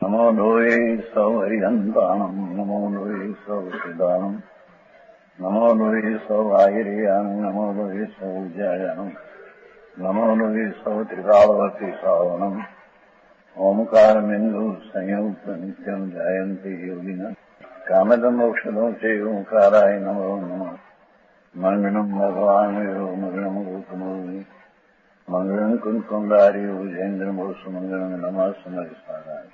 नमो लोये सौहरिहन्ताणम् नमो लोये सौहृदानम् नमो लोये सौभागिर्यानम् नमो लोये सौज्यायानम् नमो लोये सौत्रिकालवर्ति सावनम् ओंकारमिन्दु संयुक्त नित्यम् जायन्ति योगिनः कामदम् मोक्षदम् च ओंकाराय नमो नमः मंगलम् भगवान् मंगलम् गौतमोनि मंगलम् कुंकुंडारि उजेन्द्रमोसु मंगलम् नमः समरिसाराय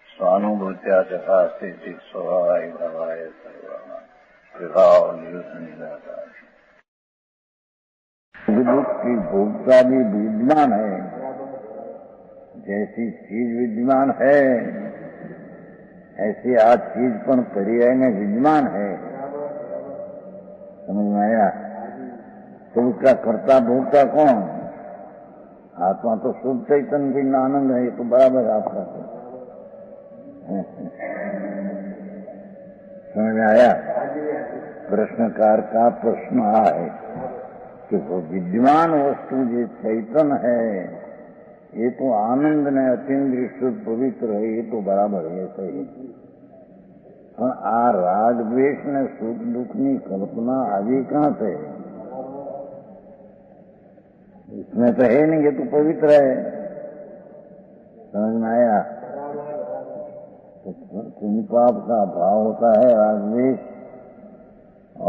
स्वानुभूत्या चकास्ते स्वभावाय भवाय सर्वाः कृपावनिदाता दुख की भोक्ता भी विद्यमान है, जैसी चीज विद्यमान है ऐसी आज चीज पण पर्याय में विद्यमान है। समझ में आया? तो उसका कर्ता भोक्ता कौन? आत्मा तो शुद्ध चैतन्य भी आनंद है, ये तो बराबर आपका है। समझ में आया? प्रश्नकार का प्रश्न है कि वो विद्यमान वस्तु जो चैतन्य है ये तो आनंद ने अतीन्द्रिय शुद्ध पवित्र है, ये तो बराबर है सही। પણ આ રાગ દ્વેષ ને સુખ દુઃખની કલ્પના આવી कहाँ से? इसमें तो है नहीं, ये तो पवित्र है। समझ में आया? तो पुण्य पाप का भाव होता है राग द्वेष,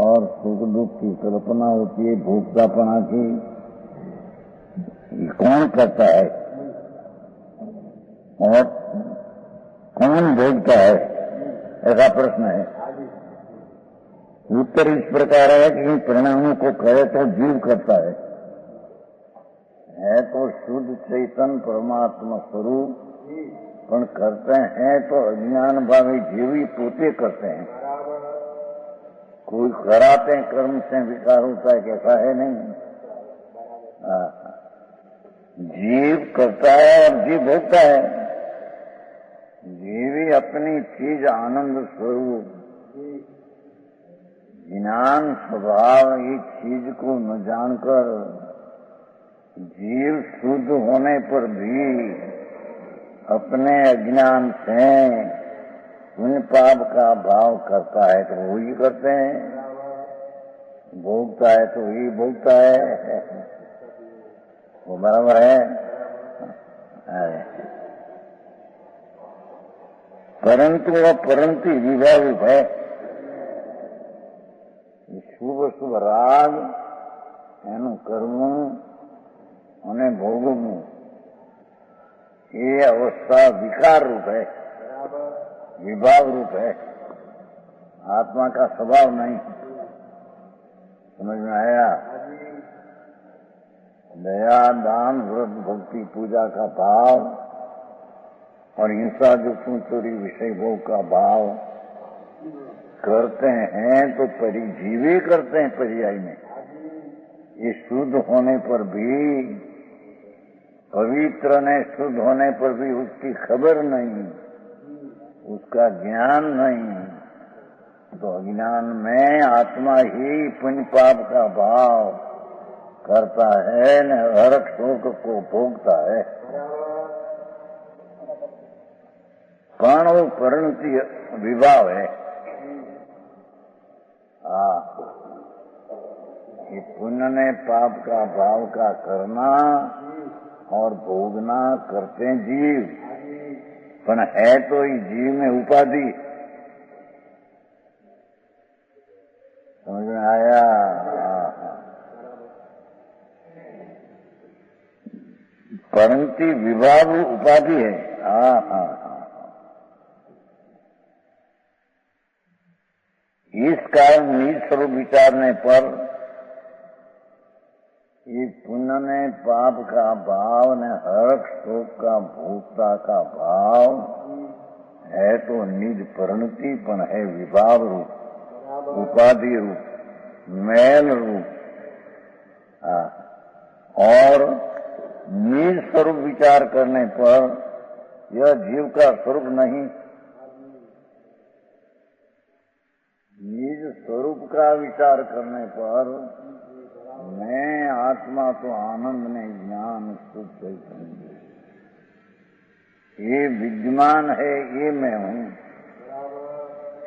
और सुख दुख की कल्पना होती है भोक्तापना की। ये कौन करता है और कौन भोगता है, ऐसा प्रश्न है। उत्तर इस प्रकार है कि इन परिणामों को कहे तो जीव करता है तो शुद्ध चैतन्य परमात्मा स्वरूप, पण करते हैं तो अज्ञान भावी जीव ही पोते करते हैं। कोई कराते हैं कर्म से विकार होता है, कैसा है नहीं। जीव करता है और जीव भोगता है। जीवी अपनी चीज आनंद स्वरूप ज्ञान स्वभाव इस चीज को न जानकर जीव शुद्ध होने पर भी अपने अज्ञान से पुण्य पाप का भाव करता है तो वही करते हैं, भोगता है तो वही भोगता है। वो बराबर है। परंतु वह परंतु विभाग है। શુભ શુભ રાગ એનું કરવું અને ભોગવવું એ અવસ્થા વિકાર रूप है, विभाग रूप है, आत्मा का स्वभाव नहीं। समझ में आया? दया दान व्रत भक्ति पूजा का भाव और हिंसा दुष्ण चोरी विषय भोग का भाव करते हैं तो परिजीवी करते हैं पर्याय में। ये शुद्ध होने पर भी, पवित्र ने शुद्ध होने पर भी उसकी खबर नहीं, उसका ज्ञान नहीं, तो अज्ञान में आत्मा ही पुण्य पाप का भाव करता है न हरक शोक को भोगता है। पण वो परिणति विभाव है। ये पुण्य ने पाप का भाव का करना और भोगना करते हैं जीव, पर है तो ये जीव में उपाधि। समझ में आया? परंतु विभाग उपाधि है। इस कारण निज स्वरूप विचारने पर ये पुण्य ने पाप का भाव ने हर्ष शोक का भोक्ता का भाव है तो निज परिणति पण है विभाव रूप, उपाधि रूप, मैल रूप। और निज स्वरूप विचार करने पर यह जीव का स्वरूप नहीं, निज स्वरूप का विचार करने पर मैं आत्मा तो आनंद में ज्ञान शुद्ध चैतन्य ये विद्यमान है, ये मैं हूँ,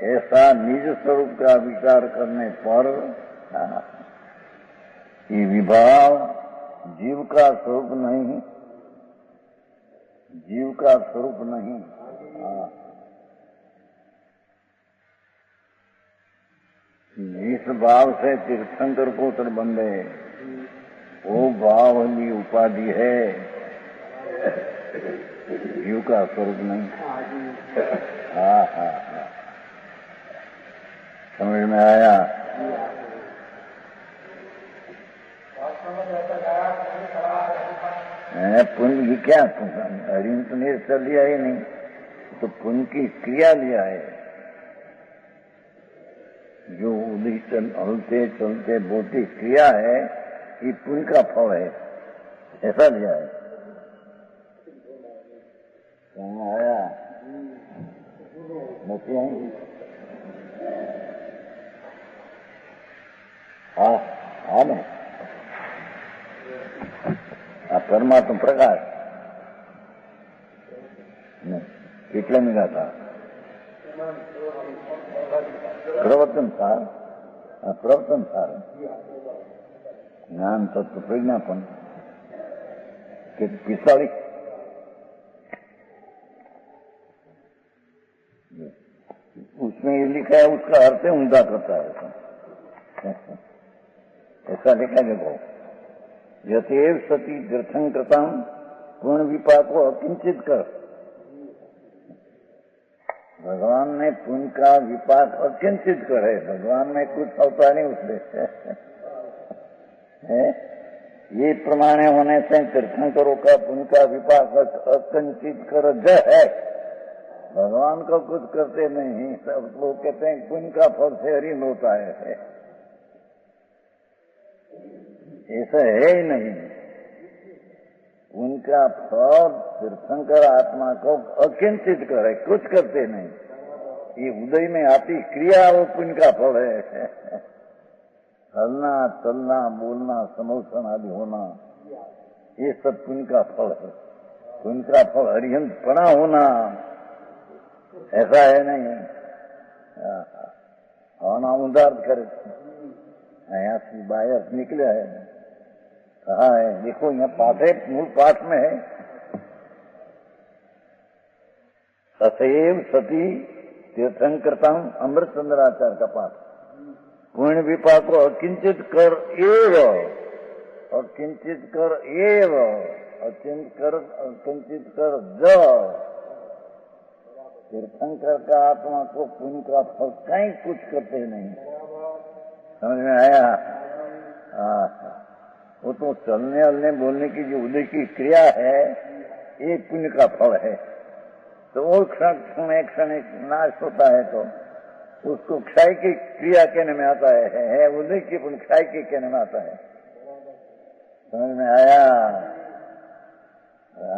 ऐसा निज स्वरूप का विचार करने पर ये विभाव जीव का स्वरूप नहीं, जीव का स्वरूप नहीं। जिस भाव से तीर्थंकर पुत्र बंधे वो भाव ही उपाधि है, जीव का स्वरूप नहीं। हाँ हाँ हाँ, समझ में आया? पुण्य की क्या हरिन तो निरसर लिया ही नहीं, तो पुण्य की क्रिया लिया है, जो उदित हलते चलते बोलती क्रिया है, ये पुण्य का फल है, ऐसा लिया है। आया नहीं आएंगी? हाँ हाँ नहीं, परमात्मा प्रकाश नहीं, कितने मिला था प्रवर्तन सार, प्रवर्तन सार ज्ञान तत्व प्रज्ञापन के 45 उसमें ये लिखा है, उसका अर्थ है ऊंधा करता है, ऐसा लिखा देखो। यथेव सती तीर्थंकृता पूर्ण विपाक को अकिंचित कर। भगवान ने पुण्य का विपाक अकिंचित करे, भगवान में कुछ होता नहीं उससे है। ये प्रमाण होने से तीर्थंकरों का पुण्य का विपाक अकिंचित कर है, भगवान को कुछ करते नहीं। सब लोग कहते हैं पुण्य का फल से हरिन होता है, ऐसा है ही नहीं। उनका फल तीर्थंकर आत्मा को अकिंचित करे, कुछ करते नहीं। ये उदय में आती क्रिया वो पुण्य का फल है। हलना चलना बोलना समोसन आदि होना, ये सब पुण्य का फल है। पुण्य का फल हरिहंत पड़ा होना, ऐसा है नहीं। होना उदार करे, यहाँ से बाहर निकले है, कहा है देखो, यहाँ पाठ है, मूल पाठ में है, ससैव सती तीर्थंकृतम अमृतचंद्राचार्य का पाठ। पुण्य विपाक को अकिंचित कर एव, अकिंचित कर एव, अकिंचित कर ज। तीर्थंकर का आत्मा को पुण्य का फल कहीं कुछ करते नहीं। समझ में आया? वो तो चलने हलने बोलने की जो उदय की क्रिया है, ये पुण्य का फल है। तो वो क्षण एक क्षण नाश होता है, तो उसको क्षय की क्रिया कहने में आता है उदय की पुण्य क्षय की कहने में आता है। समझ में आया?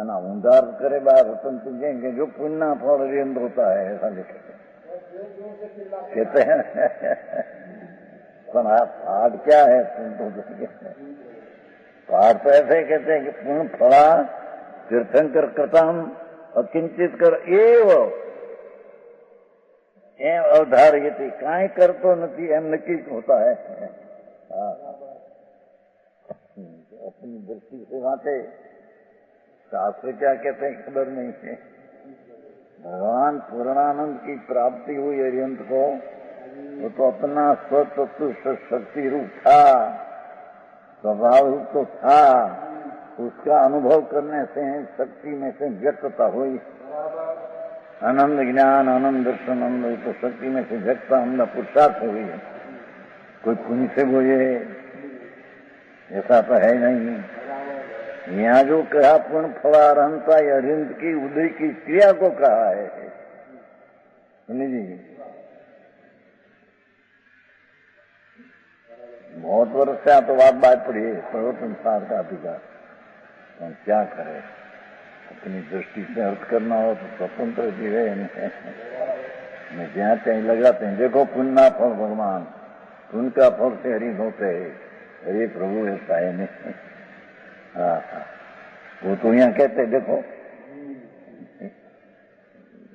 ना उदार करे बात रतन तुझेंगे जो पुण्य फल रिंद होता है, ऐसा लिखे कहते हैं। पर पाठ क्या है? पाठ तो ऐसे कहते हैं कि पुण्य फला तीर्थंकर कृतम अकिंचित कर एव अवधार ये थी, काई करतो नहीं एम नक्की होता है। अपनी दृष्टि से वाते शास्त्र क्या कहते हैं खबर नहीं है। भगवान पूर्णानंद की प्राप्ति हुई अरिहंत को, वो तो अपना स्वतत्व शक्ति रूप था, स्वभाव रूप तो था, उसका अनुभव करने से शक्ति में से व्यक्तता हुई। आनंद ज्ञान आनंद दर्शन आनंद तो शक्ति में से व्यक्ता हमने पुरुषार्थ हुई है। कोई पुण्य से बोले ऐसा तो है नहीं। यहाँ जो कहा पुण्य फलारहंता या रिंद की उदय की क्रिया को कहा है। सुनिए जी, बहुत वर्ष से तो बात पड़ी है प्रवर्तन सार का अधिकार, तो क्या करे? अपनी दृष्टि से अर्थ करना हो तो स्वतंत्र जीवे मैं जहाँ कहीं लगाते हैं। देखो पुण्य फल भगवान, पुण्य का फल से हरि होते है। अरे प्रभु ऐसा है नहीं। हाँ, वो तो यहाँ कहते देखो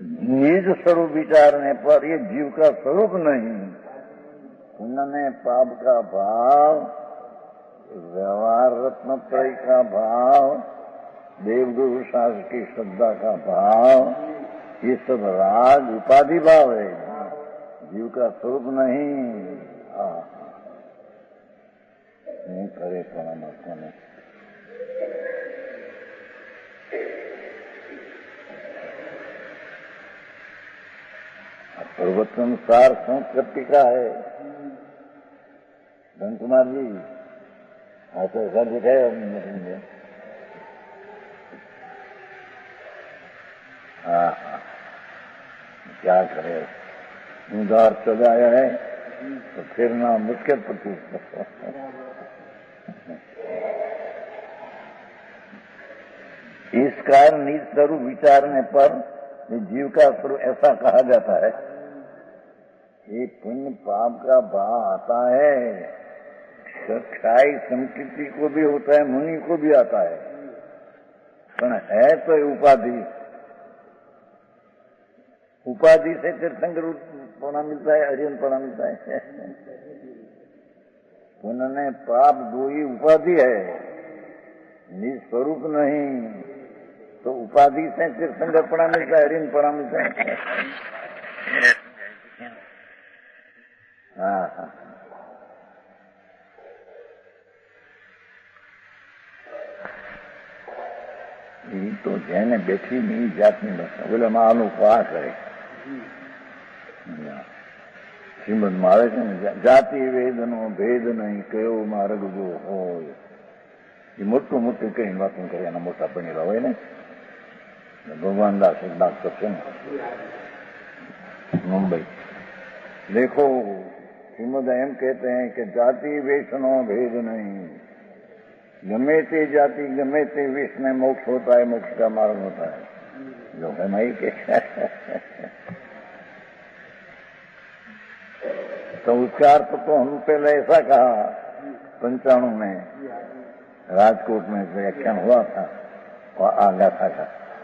निज स्वरूप विचारने पर ये जीव का स्वरूप नहीं, पुण्य पाप का भाव, व्यवहार रत्न त्रय का भाव, देवगुरु शास्त्र की श्रद्धा का भाव, ये सब राग उपाधि भाव है, जीव का स्वरूप नहीं। नहीं करे परमात्मा ने। सर्वोत्तमसार संस्कृति का है। धन कुमार जी ऐसा घर दिखाया मुझे। हाँ, क्या करे, उधार चला आया है तो फिर ना मुश्किल पड़ती। इस कारण निज स्वरूप विचारने पर जीव का स्वरूप ऐसा कहा जाता है। ये पुण्य पाप का भाव आता है, क्षय संकृति को भी होता है, मुनि को भी आता है, पर है तो उपाधि। उपाधि से तीर्थंकर पना मिलता है, अर्जुन पना मिलता है। पुण्य पाप दो ही उपाधि है, निज स्वरूप नहीं। तो उपाधि से तीर्थंकर पना मिलता है, अर्जुन पना मिलता है। हाँ हाँ, ये तो जैने बैठी नहीं जाती बस बोले मानो उपवास है। श्रीमद महाराज ने जाति वेदनो भेद नहीं कयो मार्ग जो हो, ये मोटू मोटू कई बातों करे ना मोटा बनी रहो है ना। भगवान दास एक बात करते हैं मुंबई, देखो श्रीमद एम कहते हैं कि जाति वेशनो भेद नहीं, गमे ते जाति गमे ते वेश में मोक्ष होता है, मोक्ष का मार्ग होता है। जो है मई के तो उसका अर्थ तो हम पहले ऐसा कहा 95 में राजकोट में व्याख्यान हुआ था और आगा था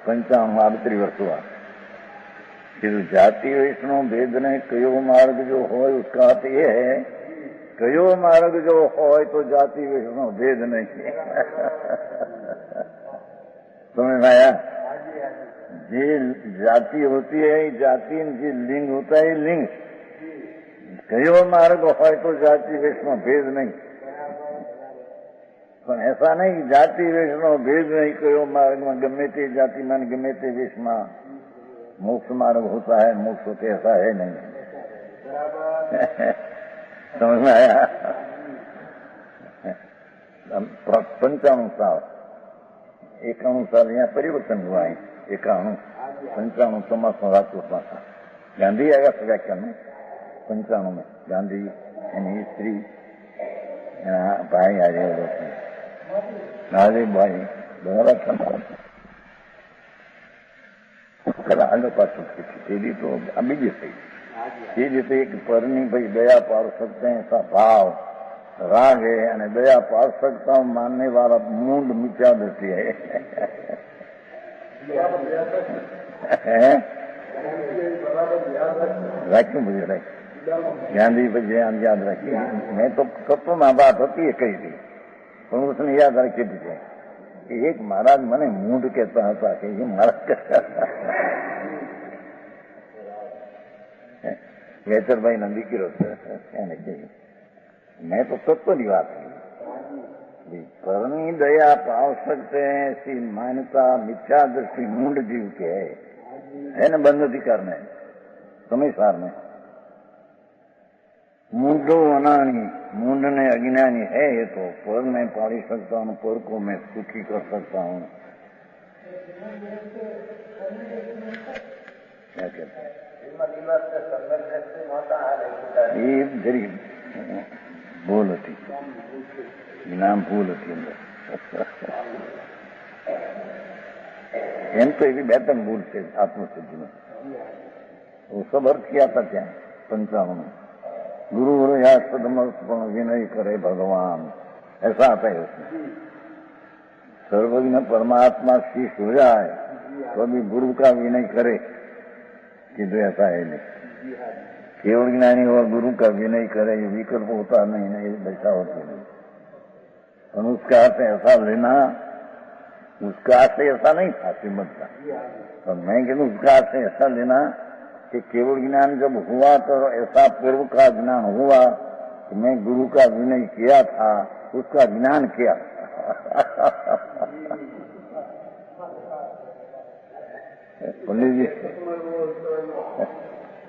95 आवित्री वर्ष हुआ कि जाति वैष्णव भेद ने कयो मार्ग जो हो, उसका अर्थ ये है कयो मार्ग जो हो तो जाति वैष्णव भेद नहीं। समझ में आया? जी जाति होती है जाति, जी लिंग होता है लिंग। कयो मार्ग हो तो जाति वैष्णव भेद नहीं, पर ऐसा नहीं जाति वैष्णव भेद नहीं, कयो मार्ग में गमे ते जाति मन गमे ते वेश में मोक्ष मार्ग होता है, मोक्ष होते ऐसा है नहीं। समझ में आया? 95 साल 91 साल यहाँ परिवर्तन हुआ है। 91 95 ચોમાસું રાજકોટમાં था। गांधी आया था व्याख्यान में 95 में। गांधी यानी स्त्री भाई आ जाए नारी भाई बराबर कला आगे पास सीधी तो अभी जैसे ये जैसे एक परनी भाई दया पार सकते हैं ऐसा भाव राग है, અને दया पार सकता हूँ मानने वाला मूंड मिथ्या दृष्टि है। राख्યું मुझे राख गांधी भाई याद रखी। मैं तो तत्व में बात होती है कही थी, पर उसने याद रखी थी कि एक महाराज मने मूंड कहता था कि ये महाराज गैचर भाई नंदी की रोटी मैं तो तत्व की बात की। परनी दया पाव सकते हैं ऐसी मान्यता मिथ्या दृष्टि मूंड जीव के है न बंद अधिकार में समय सार में। मूंडो अनानी मूंड ने अज्ञानी है ये तो पर मैं पाली सकता हूँ, पर को मैं सुखी कर सकता हूँ। क्या कहते हैं ये जरी भूल थी, नाम भूल थी अंदर एम तो ये बेहतर भूल से आत्मसिद्धि में वो सब अर्थ किया था क्या 95 में। गुरु गुरु या सदमर्पण विनय करे भगवान ऐसा आता है उसमें। सर्वज्ञ परमात्मा शीश हो जाए तो अभी गुरु का विनय करे किंतु ऐसा है नहीं। केवल ज्ञानी और गुरु का विनय करे, ये विकल्प होता नहीं है, ये दशा होती नहीं। और उसका अर्थ ऐसा लेना, उसका अर्थ ऐसा नहीं था श्रीमद का। तो मैं कहूँ उसका अर्थ ऐसा लेना कि केवल ज्ञान जब हुआ तो ऐसा पूर्व का ज्ञान हुआ कि मैं गुरु का विनय किया था, उसका ज्ञान किया। पंडित जी,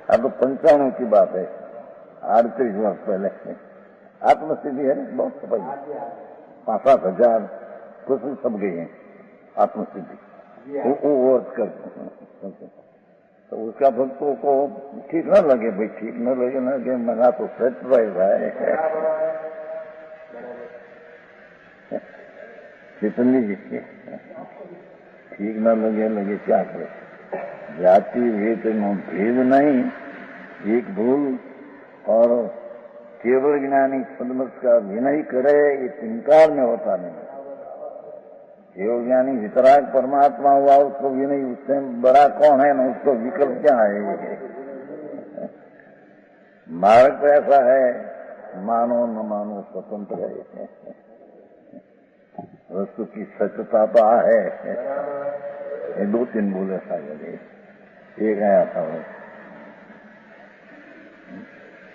अब तो 95 की बात है, 38 वर्ष पहले आत्मसिद्धि है, बहुत सफाई 5-7 हजार कुछ सब गए हैं आत्मसिद्धि। वो अर्थ कर तो उसका भक्तों को ठीक न लगे, भाई ठीक न लगे ना कि मना तो सच रहा है। कितनी ठीक न लगे क्या करे, जाति वेद में भेद नहीं, एक भूल और केवल ज्ञानी सदमत का विनय करे, ये चिंकार में होता नहीं। केवल ज्ञानी वितराग परमात्मा हुआ, उसको विनय उससे बड़ा कौन है ना, उसको विकल्प क्या है। मार्ग तो ऐसा है, मानो न मानो स्वतंत्र है, वस्तु की सत्यता तो है। ये 2-3 बोले शायद एक आया था वो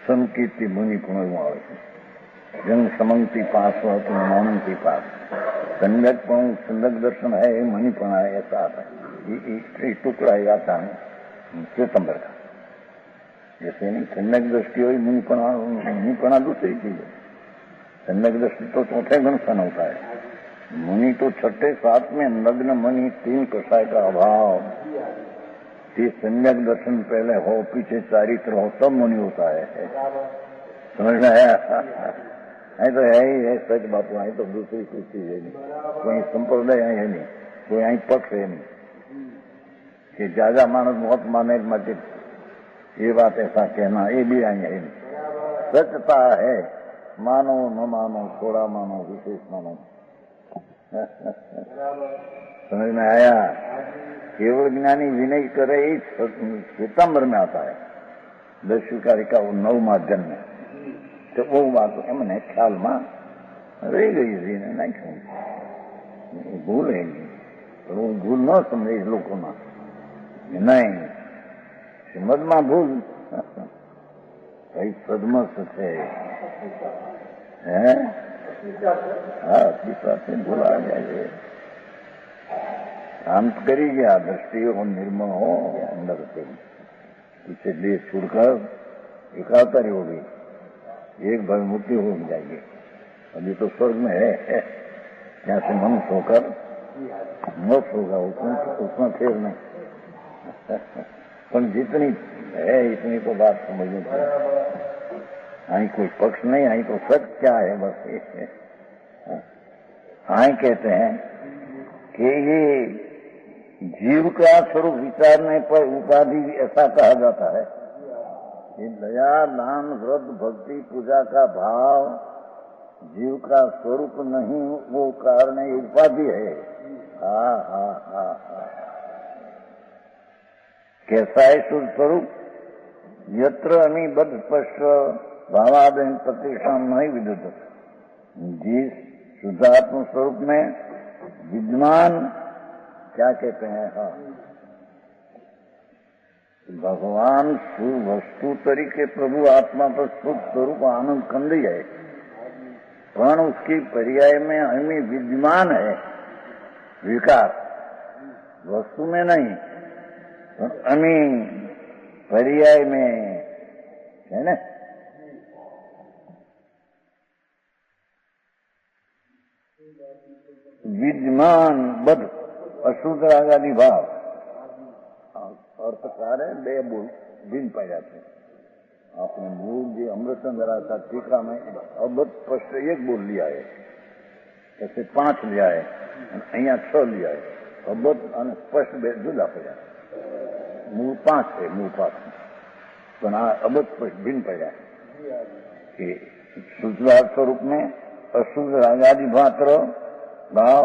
संकीर्ति मुनि पुनर्वाण जंग समंगती पास हो तो मौनंती पास संगत दर्शन है, मणिपणा है, ऐसा आता है। टुकड़ा ही आता है श्वेतंबर का, जैसे नहीं सम्यक दृष्टि हुई मुनिपणा दूसरी चीज है। सम्यक दृष्टि तो चौथे गुण सन होता है, मुनि तो 6-7 नग्न मणि 3 कषाय का अभाव। ये सम्यक दर्शन पहले हो, पीछे चारित्र हो, तब मुनि होता है। समझ में आया? नहीं तो है ही है सच बापू, आई तो दूसरी कोई चीज है नहीं, कोई संप्रदाय है नहीं, कोई आई पक्ष है नहीं कि ज्यादा मानस बहुत माने मत, ये बात ऐसा कहना, ये भी आई है नहीं। सचता है, मानो न मानो, थोड़ा मानो, विशेष मानो। समझ में आया? केवल ज्ञानी विनय करे, सितंबर में आता है 10वीं का वो 9वां जन्म, तो वो बात एमने ख्याल में रही गई थी ने, नहीं कहूँ भूल है नहीं, तो वो भूल न समझे लोगों में, नहीं श्रीमद में भूल कई सदमत है, हाँ तीसरा से भूला जाए। शांत करी गया, दृष्टि हो निर्मल हो अंदर से, पीछे देश छोड़कर एकाकारी हो गई, एक भाव मुक्ति हो जाएगी। अभी तो स्वर्ग में है, यहाँ से मनुष्य होकर मोक्ष होगा, उसमें फेर नहीं। पर जितनी है इतनी तो बात समझनी चाहिए। आई कोई पक्ष नहीं, आई तो सच क्या है बस। आई कहते हैं कि ये जीव का स्वरूप विचारने पर उपाधि ऐसा कहा जाता है। दया दान व्रत भक्ति पूजा का भाव जीव का स्वरूप नहीं, वो कारण उपाधि है। कैसा है शुद्ध स्वरूप? यत्र अमी बद्ध स्पष्ट भावादन प्रतिष्ठान नहीं विद्युत, जिस शुद्धात्म स्वरूप में विद्यमान क्या कहते हैं, हाँ भगवान वस्तु तरीके प्रभु आत्मा पर शुद्ध स्वरूप आनंद कंद है, पण उसकी पर्याय में हमें विद्यमान है विकार, वस्तु में नहीं, हमें पर्याय में है ना। विद्यमान बद्ध अशुद्ध रागादि भाव अर्थकार है, 2 बोल दिन पाए जाते हैं। आपने मूल जी अमृतचंद्र था टीका में अबद्ध स्पष्ट 1 बोल लिया है, ऐसे 5 लिया है, अहिया 6 लिया है। अबद्ध और स्पष्ट 2 जुदा पड़ा, मूल 5 है, मूल 5 पण अबद्ध स्पष्ट भिन्न पड़ा कि शुद्ध स्वरूप में अशुद्ध रागादि भात्र भाव,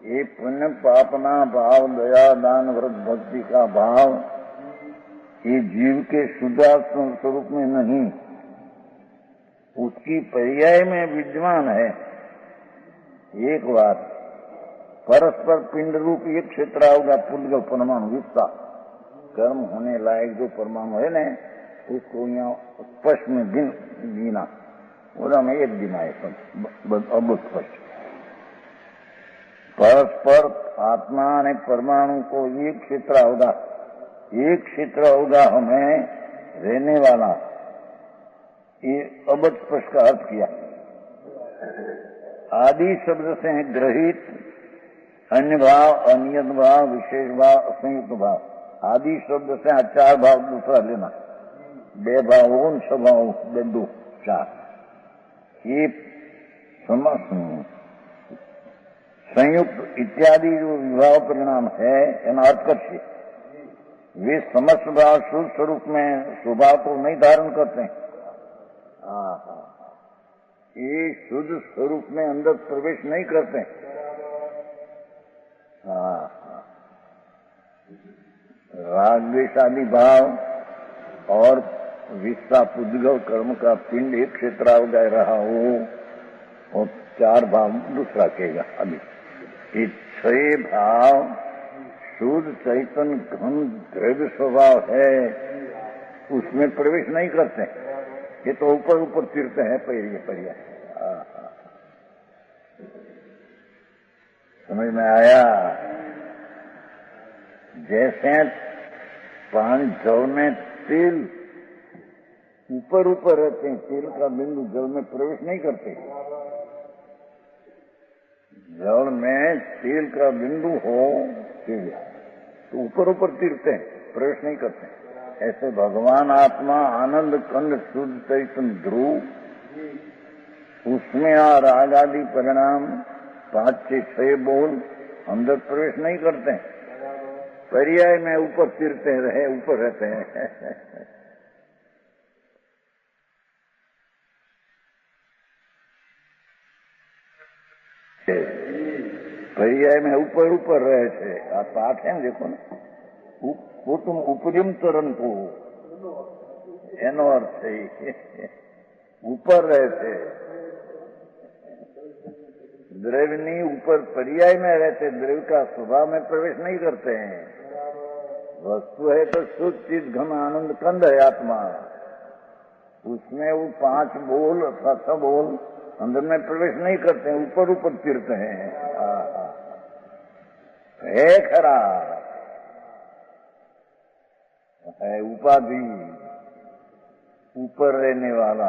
ये पुण्य पापना भाव, दया दान व्रत भक्ति का भाव ये जीव के शुद्धात्म स्वरूप में नहीं, उसकी पर्याय में विद्यमान है। एक बात, परस्पर पिंड रूप एक क्षेत्र होगा, पुद्गल परमाणु विस्तार कर्म होने लायक जो परमाणु है न, उसको यहाँ स्पष्ट में गिना, बोला मैं एक गिना है अब स्पष्ट। परस्पर आत्मा ने परमाणु को एक क्षेत्र होगा, एक क्षेत्र होगा हमें रहने वाला, ये अबध स्पष्ट का अर्थ किया। आदि शब्द से है ग्रहित, अन्य भाव, अनियत भाव, विशेष भाव, असंयुक्त भाव। आदि शब्द से 4 भाव दूसरा लेना, 2 भाव, स्वभाव, 2, 4। ये संयुक्त इत्यादि जो विभाव परिणाम है, एना अर्थ करके वे समस्त भाव शुद्ध स्वरूप में स्वभाव को नहीं धारण करते हैं। ये शुद्ध स्वरूप में अंदर प्रवेश नहीं करते। राग द्वेष आदि भाव और विस्ता पुद्गल कर्म का पिंड एक क्षेत्र हो गया रहा हो, और 4 भाव दूसरा कहेगा। अभी ये 6 भाव शुद्ध चैतन्य घन द्रव्य स्वभाव है, उसमें प्रवेश नहीं करते। ये तो ऊपर ऊपर तीरते हैं परिया। समझ में आया? जैसे 5 जल में तेल ऊपर ऊपर रहते हैं, तेल का बिंदु जल में प्रवेश नहीं करते। जल में तेल का बिंदु हो तो ऊपर ऊपर तीरते हैं, प्रवेश नहीं करते। ऐसे भगवान आत्मा आनंद कंद शुद्ध चैतन्य ध्रुव, उसमें राग आदि परिणाम 5 से 6 बोल अंदर प्रवेश नहीं करते, पर्याय में ऊपर तीरते रहे, ऊपर रहते हैं। पर्याय में ऊपर ऊपर रहे थे। आप पाठ है देखो ना, कुटुंब उपरिम चरण को एनो अर्थ है, ऊपर रहे थे। द्रव्य नहीं, ऊपर पर्याय में रहते, द्रव्य का स्वभाव में प्रवेश नहीं करते हैं। वस्तु है तो शुद्ध चित घन आनंद कंद है आत्मा, उसमें वो 5 बोल अथवा 6 बोल अंदर में प्रवेश नहीं करते हैं, ऊपर ऊपर तीरते हैं। है खरा है उपाधि, ऊपर रहने वाला,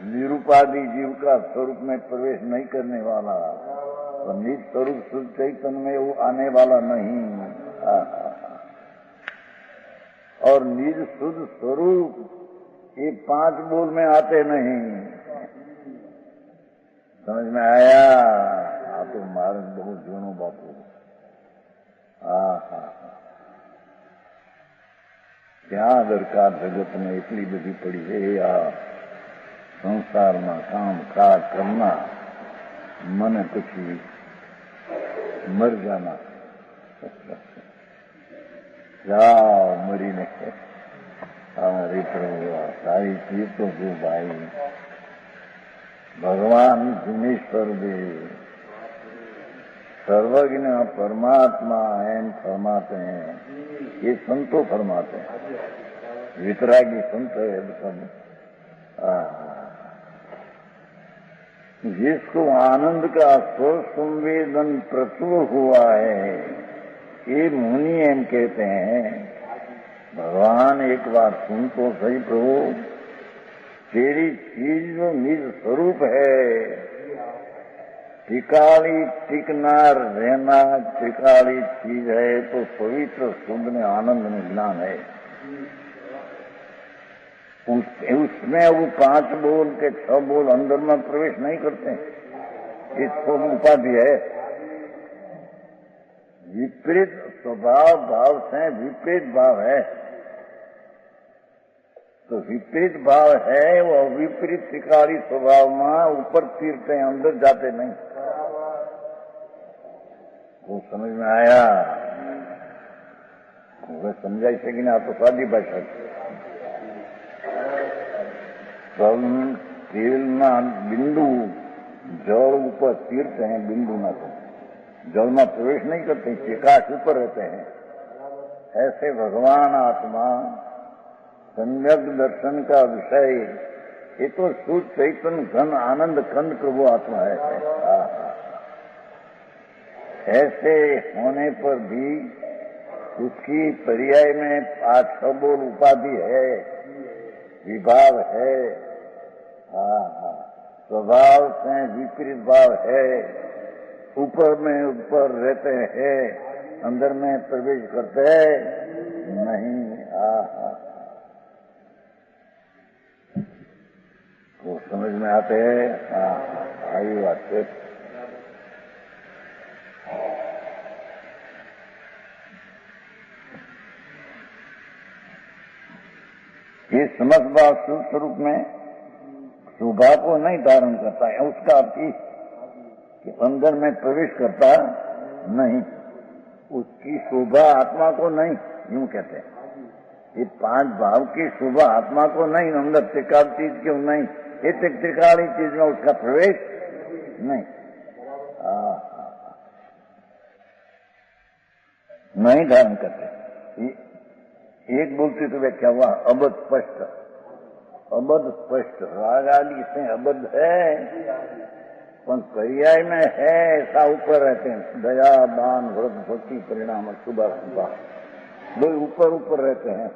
निरुपाधि जीव का स्वरूप में प्रवेश नहीं करने वाला, और निज स्वरूप शुद्ध चैतन्य में वो आने वाला नहीं। और निज शुद्ध स्वरूप ये 5 बोल में आते नहीं। समझ में आया? तो महाराज बहुत जूनो बापू। क्या दरकार जगत में इतनी बड़ी पड़ी है? संसार में काम काज करना, मन પછી मर जाना। जाओ मरी ने हमारी प्रभु सारी चीज तो जो भाई भगवान जिनेश्वर देव सर्वज्ञ परमात्मा एम फरमाते हैं, ये संतो फरमाते हैं, वितरागी संत है सब। जिसको आनंद का स्वसंवेदन प्रचुर हुआ है, ये मुनि एम कहते हैं। भगवान एक बार सुन तो सही प्रभु, तेरी चीज जो निज स्वरूप है, टिकाली टिकनार रहना टिकाली चीज है, तो पवित्र शुद्ध में आनंद में ज्ञान है। उसमें वो 5 बोल के 6 बोल अंदर में प्रवेश नहीं करते, इसको उपाधि है। विपरीत स्वभाव भाव से विपरीत भाव है, तो विपरीत भाव है, वो विपरीत शिकारी स्वभाव में ऊपर तीरते हैं, अंदर जाते नहीं। वो समझ में आया? હવે સમજાય છે કે ના? આ તો સાદી ભાષા છે. तेलना बिंदु जल ऊपर तीरते हैं, बिंदु ना तो जल में प्रवेश नहीं करते, चिकाश ऊपर रहते हैं. ऐसे भगवान आत्मा सम्यक दर्शन का विषय ये तो शुद्ध चैतन्य घन आनंद खंड प्रभु आत्मा है. ऐसे होने पर भी उसकी पर्याय में 5-6 बोल उपाधि है, विभाव है. स्वभाव से विपरीत भाव है. ऊपर में ऊपर रहते हैं, अंदर में प्रवेश करते नहीं. वो समझ में आते हैं. आई बात है. ये समस्त भाव शुद्ध स्वरूप में शोभा को नहीं धारण करता है. उसका अर्थ कि अंदर में प्रवेश करता नहीं. उसकी शोभा आत्मा को नहीं, यूं कहते हैं. ये 5 भाव की शोभा आत्मा को नहीं, अंदर त्रिकाल चीज क्यों नहीं, ये त्रिकाली चीज में उसका प्रवेश नहीं. नहीं धारण करते. एक बोलती तो व्याख्या हुआ अबध स्पष्ट. अबध स्पष्ट राग आदि से अबध है, पर पर्याय में है ऐसा ऊपर रहते हैं. दया, दान, व्रत, भक्ति, परिणाम, शुभ शुभा दो ऊपर ऊपर रहते हैं.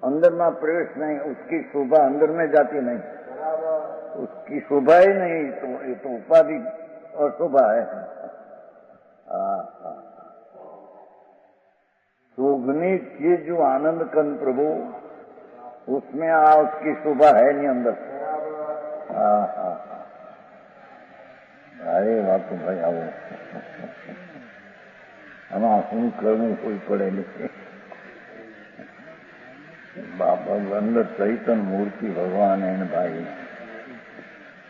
अंदर में प्रवेश नहीं. उसकी शोभा अंदर में जाती नहीं, उसकी शोभा ही नहीं. तो ये तो उपाधि और शोभा है. शोभनी चीज जो आनंद कन प्रभु, उसमें उसकी शोभा है नहीं अंदर. अरे बात तो भाई आओ हम શું કરવું કોઈ પડે નહીં. बाबा अंदर चैतन्य मूर्ति भगवान है भाई.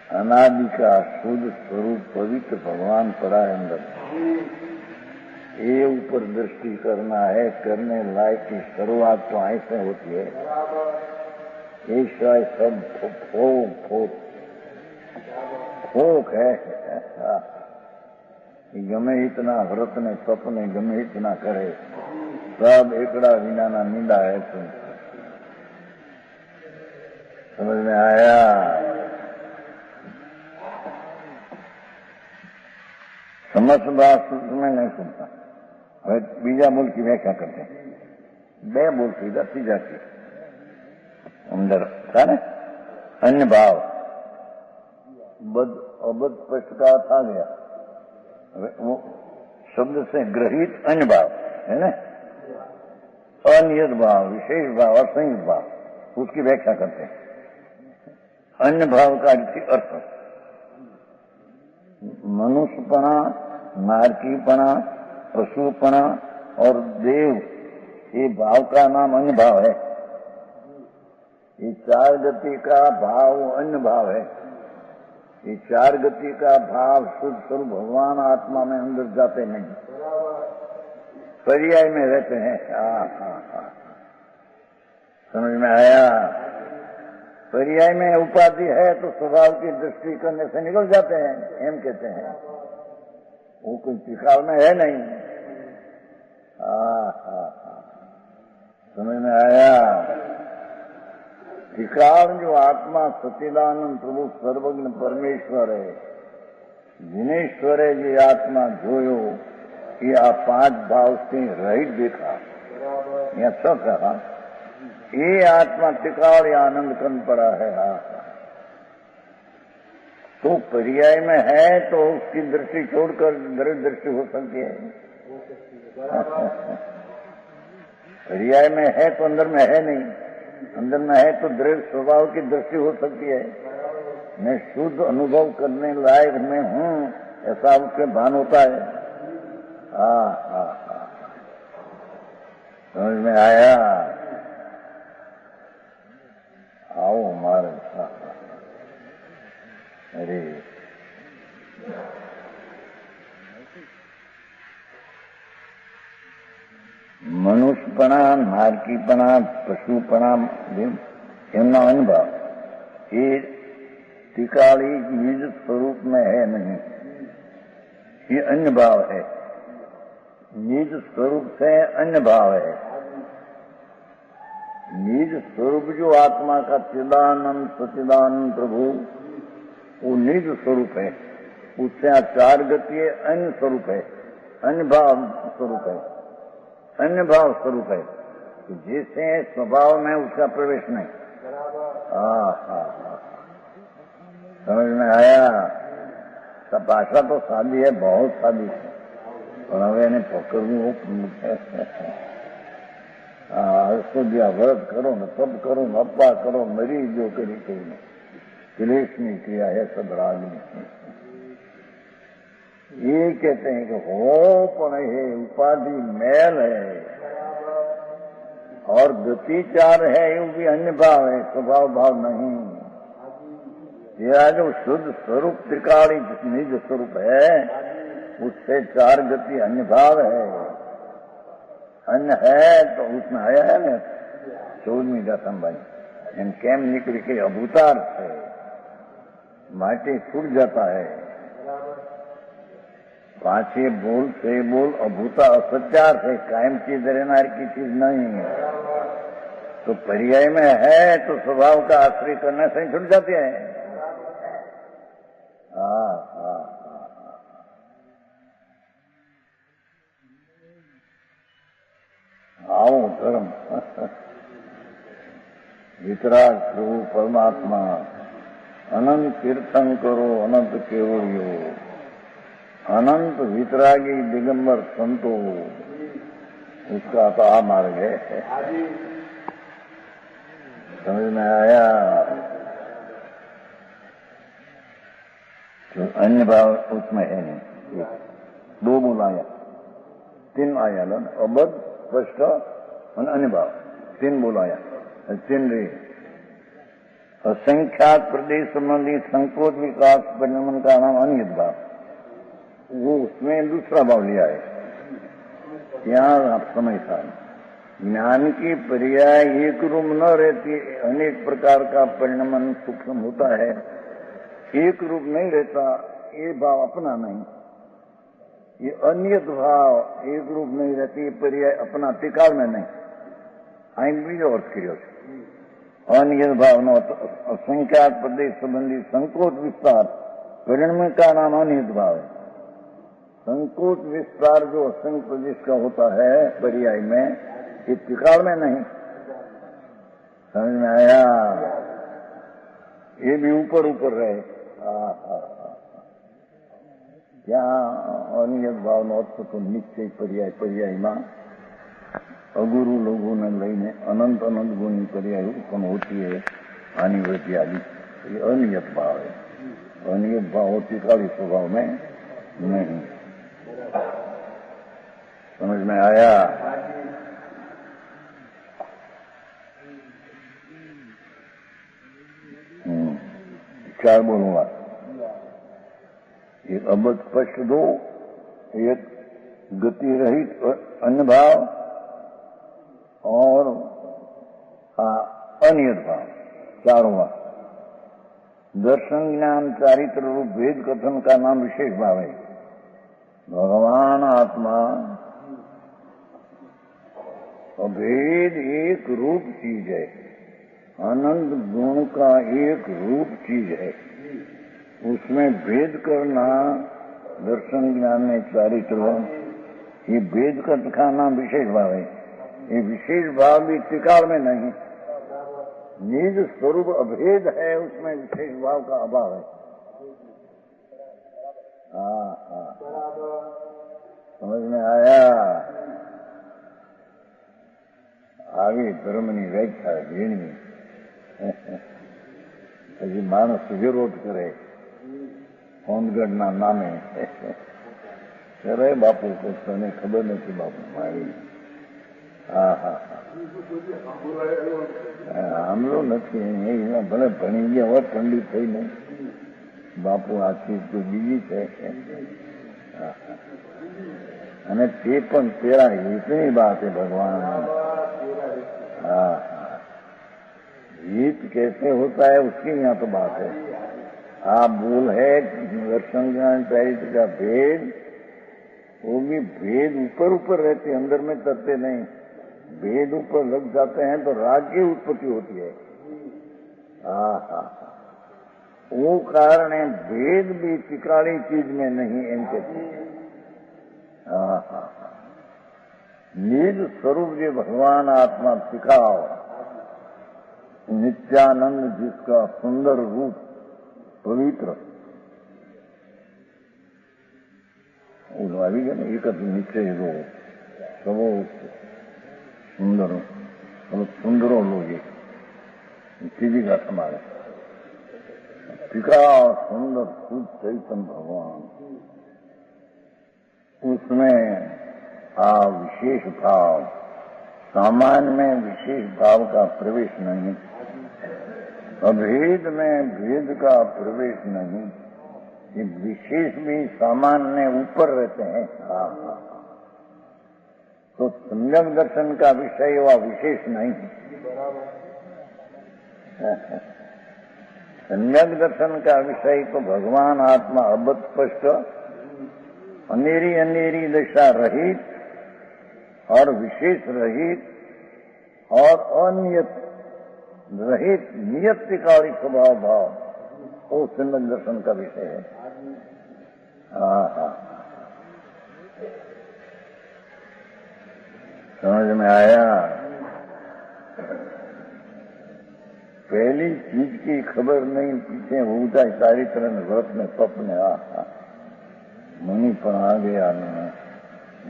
अनादि का शुद्ध स्वरूप पवित्र भगवान पड़ा है अंदर. ये ऊपर दृष्टि करना है. करने लायक की शुरुआत तो ऐसे होती है. ऐसा सब फोक है. गमे इतना व्रत ने तप ने गमे इतना करे, सब एकड़ा विना ना नींदा है. समझ में आया? समस्त बात में नहीं सुनता. હવે બીજા બોલ की व्याख्या करते हैं. 2 बोल सीधा तीजा की अंदर था ना अन्य भाव. अबध स्पष्ट का अर्थ आ गया. वो शब्द से ग्रहित अन्य भाव है ना. अनियत भाव, विशेष भाव, असंयुक्त भाव, उसकी व्याख्या करते हैं. अन्य भाव का अर्थ मनुष्यपना, नारकीपना, पशुपना और देव, ये भाव का नाम अन्य भाव है. ये 4 गति का भाव अन्य भाव है. ये 4 गति का भाव शुद्ध स्वरूप भगवान आत्मा में अंदर जाते नहीं, पर्याय में रहते हैं. समझ में आया? पर्याय में उपाधि है तो स्वभाव की दृष्टि करने से निकल जाते हैं, एम कहते हैं. वो कोई त्रिकाल में है नहीं. समझ में आया? त्रिकाल जो आत्मा सच्चिदानंद प्रभु सर्वज्ञ परमेश्वर है, जिनेश्वर है, ये आत्मा जोयो ये आ 5 भाव से रहित देखा. यहाँ सब कहा ये आत्मा त्रिकाल या आनंद कन पड़ा है. तो पर्याय में है तो उसकी दृष्टि छोड़कर दृढ़ दृष्टि हो सकती है. पर्याय में है तो अंदर में है नहीं, अंदर में है तो दृढ़ स्वभाव की दृष्टि हो सकती है. मैं शुद्ध अनुभव करने लायक में हूँ ऐसा उसके भान होता है. समझ में आया? आओ हमारे साथ. अरे મનુષ્યપણા, નારકીપણા, પશુપણા એમના અનુભવ એ टिकाली निज स्वरूप में है नहीं, ये अन्य भाव है। निज स्वरूप से अन्य भाव है। निज स्वरूप जो आत्मा का चिदानंद सचिदानंद प्रभु, वो निज स्वरूप है। उससे चार गति अन्य स्वरूप है, अन्य भाव स्वरूप है, अन्य भाव स्वरूप है। जैसे स्वभाव में उसका प्रवेश नहीं। समझ में आया? सब भाषा तो सादी है, बहुत सादी है, पर હવે એને પકડવું उसको दिया व्रत करो न तब करो न अप्पा करो मरी जो करी कोई नहीं, क्लेश नहीं किया है सब राग में। ये कहते हैं कि हो पण है उपाधि मैल है और गति चार है, ये भी अन्य भाव है, स्वभाव भाव नहीं। यह जो शुद्ध स्वरूप त्रिकाली निज स्वरूप है, उससे चार गति अन्य भाव है। अन्य है तो उसमें आया है ना 14वीं दशम भाई, इन केम निकल के अभूतार से माटी छूट जाता है। पांचे बोल से बोल अभूता असत्यार है, कायम चीज रहनार की चीज नहीं है। तो पर्याय में है तो स्वभाव का आश्रय करने से छूट जाती है। आओ धर्म वितराग प्रभु परमात्मा अनंत कीर्तन करो अनंत केवड़ियो अनंत वितरागी दिगंबर संतो, उसका तो आ मार्ग है। समझ में आया? तो अन्य भाव उसमें है नहीं। दो बोलाया, तीन आया लो, अबद्ध स्पष्ट और अन्य भाव, तीन बोलाया। तीन रही असंख्यात प्रदेश संबंधी संकोच विकास परिणमन का नाम अनियत भाव, वो उसमें दूसरा भाव लिया है। यहाँ आप समझता है ज्ञान की पर्याय एक रूप न रहती, अनेक प्रकार का परिणमन सूक्ष्म होता है, एक रूप नहीं रहता। ये भाव अपना नहीं, ये अनियत भाव एक रूप नहीं रहती, पर्याय अपना त्रिकाल में नहीं। आई बीजो अर्थ करियो अनियत भाव नो असंख्यात प्रदेश संबंधी संकोच विस्तार परिणमन का नाम अनियत भाव है। संकोच विस्तार जो असंख्य प्रदेश का होता है पर्याय में, ये त्रिकाल में नहीं। समझ में आया? ये भी ऊपर ऊपर रहे। ત્યાં અનિયત ભાવનો અર્થ તો નિશ્ચય પર્યાયમાં અગુરુ લઘુને લઈને અનંત અનંત ગુણની પર્યાય उत्पन्न होती है। आनी वृद्धि आदि ये अनियत भाव है। अनियत भाव त्रिकाली स्वभाव में नहीं। समझ में आया? चार बोलूंगा, एक अबद्ध स्पष्ट दो, एक गति रहित अन्य भाव और अनियत भाव, चारों। दर्शन ज्ञान चारित्र रूप भेद कथन का नाम विशेष भाव है। भगवान आत्मा अभेद एक रूप चीज है, अनंत गुण का एक रूप चीज है। उसमें भेद करना दर्शन ज्ञान में चारित्र, ये भेद का नाम विशेष भाव है। ये विशेष भाव भी त्रिकाल में नहीं, निज स्वरूप अभेद है, उसमें विशेष भाव का अभाव है। समझ में आया? आगे धर्मनी व्याख्या ઝીણવી હજી માણસ વિરોધ કરે હોમગાર્ડના નામે। અરે બાપુ તને ખબર નથી બાપુ મારી। આમલો નથી, ભલે ભણી ગયા હોત ઠંડી થઈ નહીં, બાપુ આ ચીજ તો બીજી છે। અને તે પણ તેરા હિતની बात है भगवान। हाँ, हित कैसे होता है उसकी यहाँ तो बात है। आप बोल है दर्शन ज्ञान चरित्र का भेद, वो भी भेद ऊपर ऊपर रहते, अंदर में करते नहीं। भेद ऊपर लग जाते हैं तो राग की उत्पत्ति होती है। हाँ, वो कारण है भेद भी टिकाड़ी चीज में नहीं इनके। हाँ, निज स्वरूप जो भगवान आत्मा टिकाओ, नित्यानंद जिसका सुंदर रूप पवित्र આવી ગયા ને એક જ નીચે સવો સુંદર સુંદરો લોગે सीधी का हमारे टिका सुंदर शुद्ध चैतन्य भगवान, उसमें विशेष भाव, सामान्य में विशेष भाव का प्रवेश नहीं, अभेद में भेद का प्रवेश नहीं। ये विशेष भी सामान्य ऊपर रहते हैं। हाँ, तो सम्यक दर्शन का विषय वह विशेष नहीं है। सम्यक दर्शन का विषय तो भगवान आत्मा अबध स्पष्ट, अंधेरी अंधेरी दशा रहित और विशेष रहित और अनियत रहित नियत टिकाड़ी स्वभाव भाव, वो सम्यक दर्शन का विषय है। हाँ, समझ में आया। पहली चीज की खबर नहीं, पीछे हो जाए सारी तरह व्रत में स्वप्न मुनि पर आ गया न,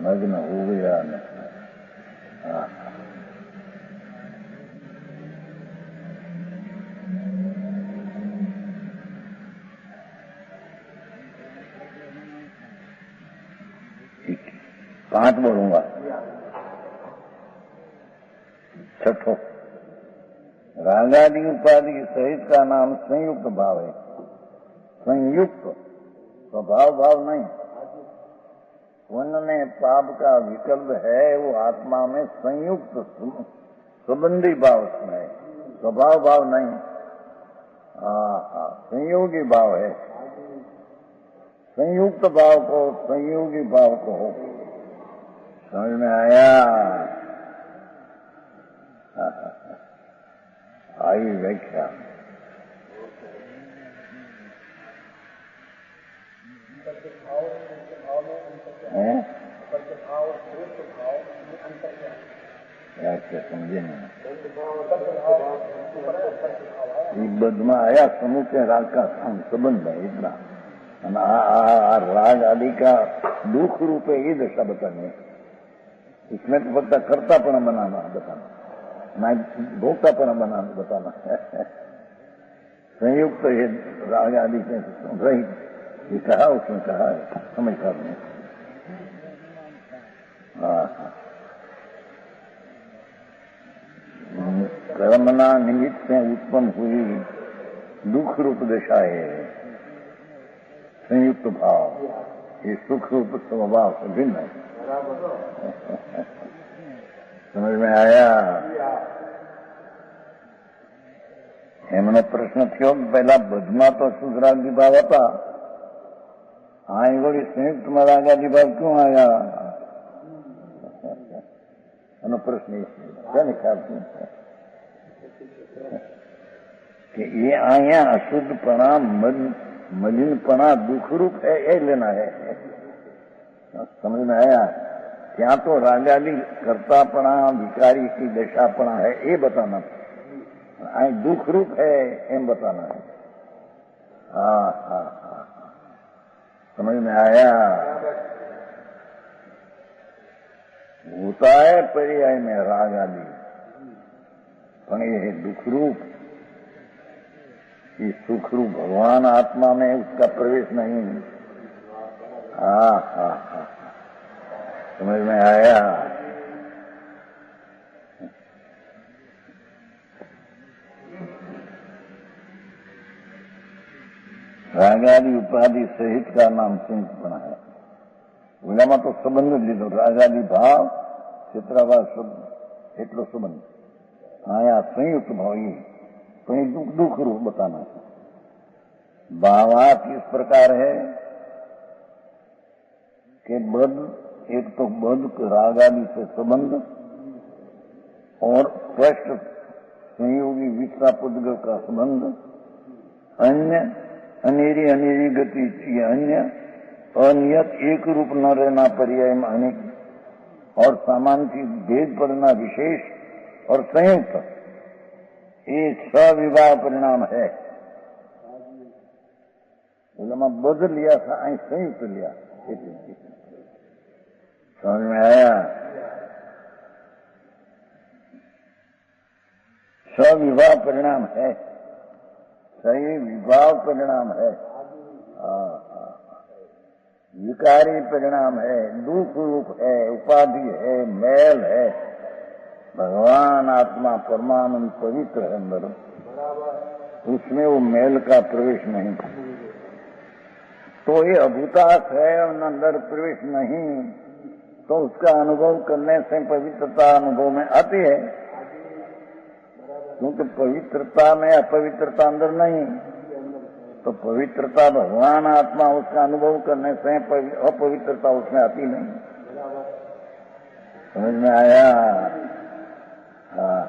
नग्न हो गया न। पांच बोलूंगा। छठो, रागादि उपाधि सहित का नाम संयुक्त भाव है। संयुक्त स्वभाव भाव नहीं। पुण्य में पाप का विकल्प है, वो आत्मा में संयुक्त संबंधी भाव उसमें है, स्वभाव भाव नहीं। हाँ, संयोगी भाव है। संयुक्त भाव को संयोगी भाव को हो, समझ में आया। आई व्याख्या। समझे नहीं बदमा आया समूह के राग का संबंध है इतना। राग आदि का दुख रूप है, ये दशा बतानी। इसमें तो फक्त कर्तापना बनाना बताना, ना भोक्तापना बनाना बताना। संयुक्त ये राग आदि से रहित, ये कहा उसने कहा है, समझदार ने। कर्मना निमित्त से उत्पन्न हुई दुख रूप दशा है संयुक्त भाव। ये सुख रूप स्वभाव से भिन्न है। समझ में आया। एमनो प्रश्न थयो पहला बधमा तो शुद्ध राग विभाग था, आई वही संयुक्त में रागादि भाव क्यों आया? एनो प्रश्न क्या ख्याल कि ये आया अशुद्धपना मलिनपना दुख रूप है, ये लेना है। समझ में आया। क्या तो रागादि कर्तापना विकारी की दशापना है, ये बताना। आई दुख रूप है, एम बताना है। हाँ, समझ में आया। होता है पर्याय में राग आदि, पर ये है दुख रूप। ये सुख रूप भगवान आत्मा में उसका प्रवेश नहीं। हाँ, समझ में आया। रागादि उपाधि सहित का नाम संयुक्तपना है। ઓલામાં તો સંબંધ જ લીધો, રાગાદી ભાવ ચિત્રાભાસ એટલો સંબંધ. આયા संयुक्त भाव ये तो ये दुख रूप बताना है. भावार्थ इस प्रकार है कि बद, एक तो बद रागादि से संबंध और स्पष्ट संयोगी विषा पुद्गल का संबंध, अन्य अनेरी अनेरी गति ये अन्य, अनियत एक रूप न रहना पर्याय में अनेक, और सामान्य की भेद पड़ना विशेष और संयुक्त, ये सविवाह परिणाम है. बद लिया था, અહીં संयुक्त लिया. समझ में आया? सविवाह परिणाम है, सही विवाह परिणाम है, विकारी परिणाम है, दुख रूप है, उपाधि है, मैल है. भगवान आत्मा परमानंद पवित्र है अंदर, उसमें वो मैल का प्रवेश नहीं. तो ये अभूतार्थ है और अंदर प्रवेश नहीं, तो उसका अनुभव करने से पवित्रता अनुभव में आती है. क्योंकि पवित्रता में अपवित्रता अंदर नहीं, तो पवित्रता भगवान आत्मा उसका अनुभव करने से अपवित्रता उसमें आती नहीं. समझ में आया? हाँ,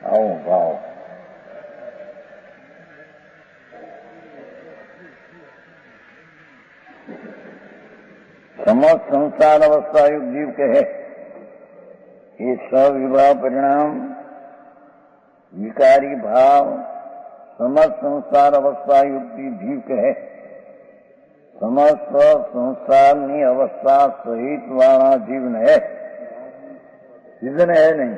आओ भाव. समस्त संसार अवस्था युक्त जीव कहे, ये सविवाह परिणाम विकारी भाव समस्त संसार अवस्था युक्त जीव कहे, समस्त संसाરની अवस्था सहित वाला जीव है, सीजन है नहीं.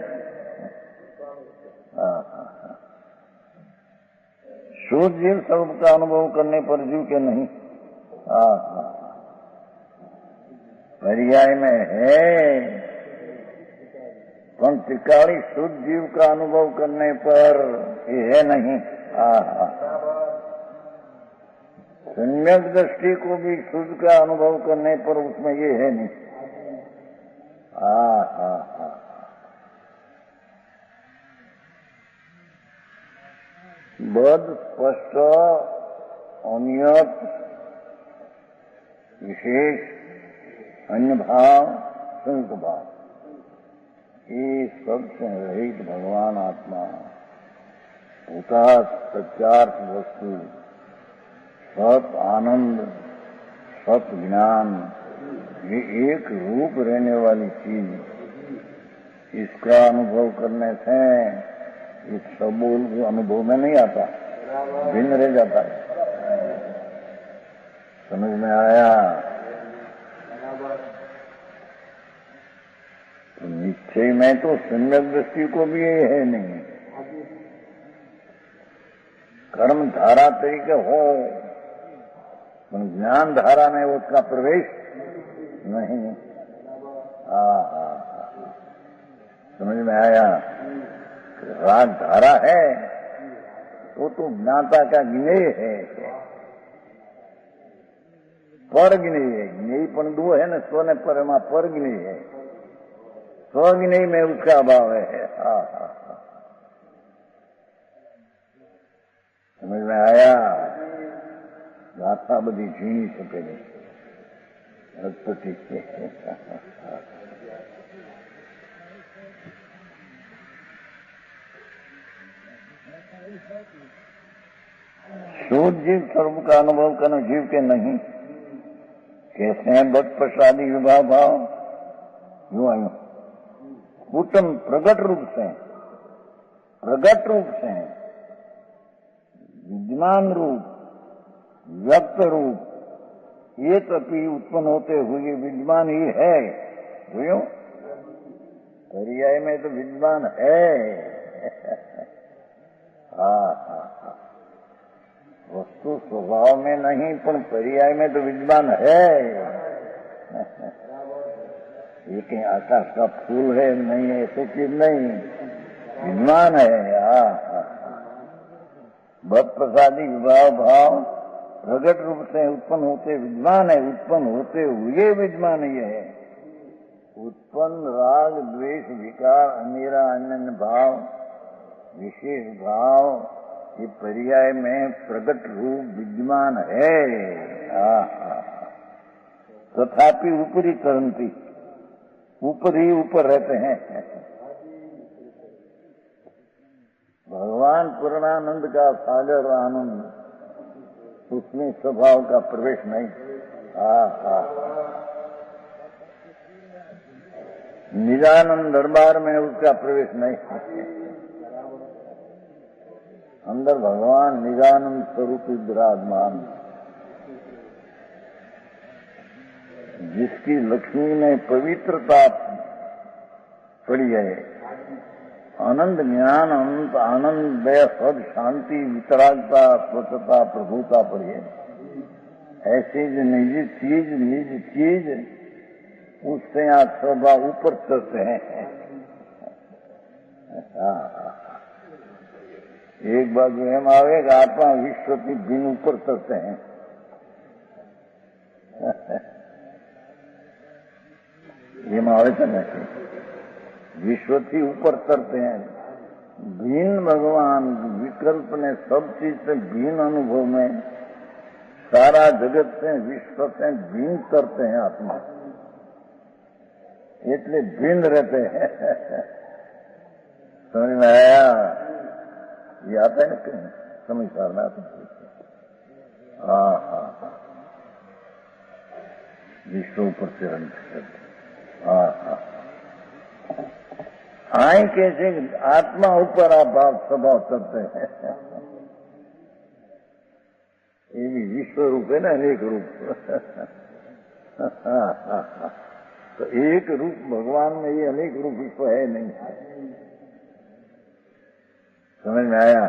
शुद्ध जीव स्वरूप का अनुभव करने पर जीव के नहीं. पर्याय में है, पर त्रिकाली शुद्ध जीव का अनुभव करने पर ये है नहीं. सम्यक दृष्टि को भी शुद्ध का अनुभव करने पर उसमें ये है नहीं. बद स्पष्ट अनियत विशेष अन्य भाव संयुक्त भाव, ये सबसे रहित भगवान आत्मा भूतार्थ सत्यार्थ वस्तु सत आनंद सत ज्ञान, ये एक रूप रहने वाली चीज, इसका अनुभव करने से इस सबूल अनुभव में नहीं आता, भिन्न रह जाता है. समझ में आया? तो निश्चय में तो सम्यक दृष्टि को भी ये है नहीं. कर्म धारा तरीके हो, ज्ञान धारा में उसका प्रवेश नहीं. समझ में आया? राग धारा है तो ज्ञाता का ज्ञेय है, पर ज्ञेय है. ज्ञेय पण दो है ना, स्व ने पर में पर ज्ञेय है, स्वज्ञेय में उसका अभाव है. समझ में आया? गाथा बधी झीणी શકે નહીં. અટપટી છે. शुद्ध जीव स्वरूप का अनुभव करना जीव के नहीं. कैसे हैं भक्त प्रसादी विभाव भाव? यूं आयु उत्तम प्रगट रूप से विद्यमान रूप व्यक्त रूप ये तभी उत्पन्न होते हुए विद्यमान ही है. बुझो? पर्याय में तो विद्यमान है. वस्तु स्वभाव में नहीं, पर पर्याय में तो विद्यमान है. ये कहीं आकाश का फूल है नहीं, ऐसी चीज नहीं, विद्यमान है. भक्त प्रसादी विभाव भाव प्रगट रूप से उत्पन्न होते विद्वान है, उत्पन्न होते हुए विद्वान ये है। उत्पन्न राग द्वेष विकार अमीरा अन्य भाव विशेष भाव ये पर्याय में प्रगट रूप विद्यमान है। तथापि ऊपरी तरंती, ऊपर ही ऊपर रहते हैं। भगवान पूर्णानंद का सागर आनंद, उसमें स्वभाव का प्रवेश नहीं। निजानंद दरबार में उसका प्रवेश नहीं। अंदर भगवान निजानंद स्वरूप विराजमान, जिसकी लक्ष्मी में पवित्रता पड़ी है, आनंद ज्ञान अनंत आनंद दया सद शांति वितरागता स्वच्छता प्रभुता पड़ी है। ऐसी जो निज चीज उससे आप स्वभाव ऊपर चढ़ते हैं। एक बात जो हम आवेगा आत्मा विश्व की दिन ऊपर चढ़ते हैं। ये मावे तो नहीं, विश्व की ऊपर चढ़ते हैं। भिन्न भगवान विकल्प ने सब चीज से भिन्न अनुभव में सारा जगत से विश्व से भिन्न करते हैं आत्मा, इसलिए भिन्न रहते हैं। समझ में आया? ये आता है कि समझ पाना? हाँ, विश्व ऊपर से आए कैसे आत्मा ऊपर आप स्वभाव करते हैं। ये भी विश्व रूप है ना, अनेक रूप। तो एक रूप भगवान में ये अनेक रूप विश्व है नहीं। समझ में आया?